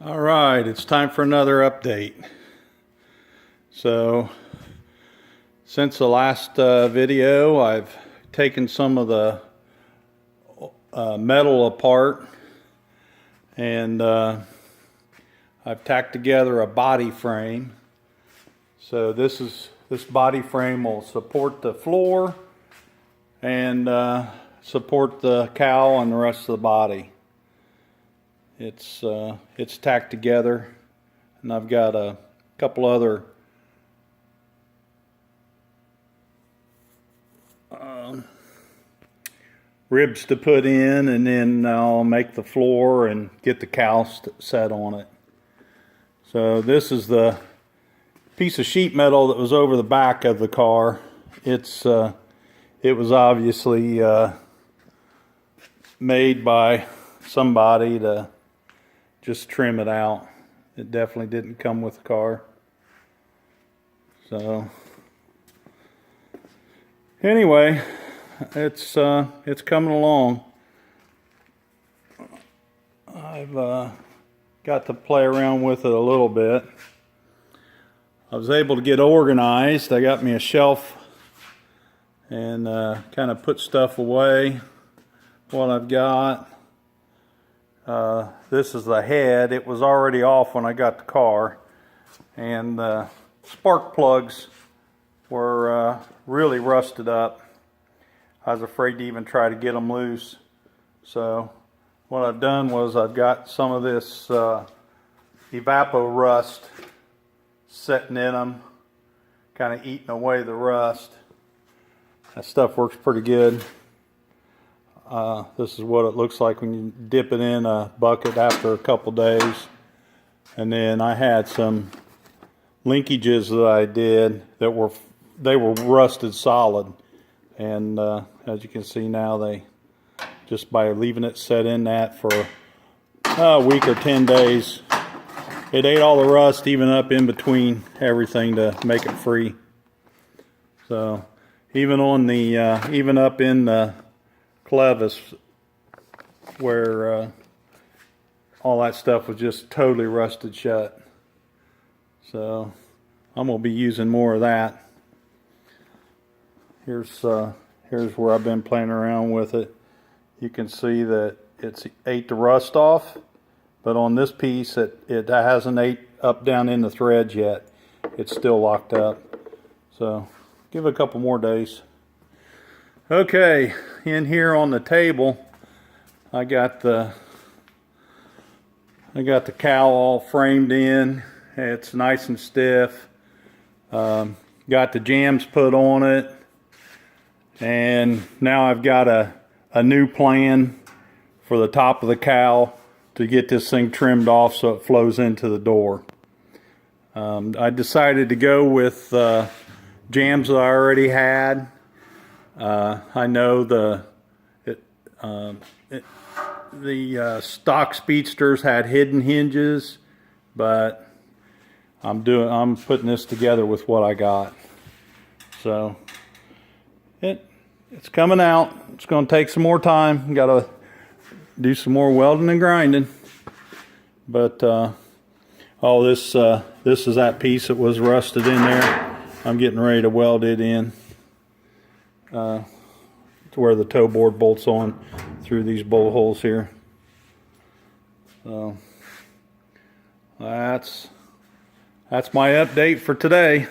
All right, it's time for another update. So, since the last video, I've taken some of the metal apart and I've tacked together a body frame. So this body frame will support the floor and support the cowl and the rest of the body. It's tacked together, and I've got a couple other ribs to put in, and then I'll make the floor and get the cowl set on it. So this is the piece of sheet metal that was over the back of the car. It was obviously made by somebody to just trim it out. It definitely didn't come with the car. So anyway, it's coming along. I've got to play around with it a little bit. I was able to get organized. I got me a shelf and kind of put stuff away. What I've got. This is the head. It was already off when I got the car, and the spark plugs were really rusted up. I was afraid to even try to get them loose. So what I've done was I've got some of this evapor rust sitting in them, kind of eating away the rust. That stuff works pretty good. This is what it looks like when you dip it in a bucket after a couple days. And then I had some linkages that I did that were rusted solid. And as you can see now, they just by leaving it set in that for a week or 10 days, it ate all the rust even up in between everything to make it free. So even on the even up in the clevis where all that stuff was just totally rusted shut. So I'm going to be using more of that. Here's where I've been playing around with it. You can see that it's ate the rust off, but on this piece it hasn't ate up down in the threads yet. It's still locked up. So give it a couple more days. Okay, in here on the table, I got the cowl all framed in. It's nice and stiff. Got the jambs put on it, and now I've got a new plan for the top of the cowl to get this thing trimmed off so it flows into the door. I decided to go with jambs that I already had. I know the stock Speedsters had hidden hinges, but I'm putting this together with what I got. So it's coming out. It's going to take some more time. Got to do some more welding and grinding. But this is that piece that was rusted in there. I'm getting ready to weld it in. To where the toe board bolts on through these bolt holes here. So that's my update for today.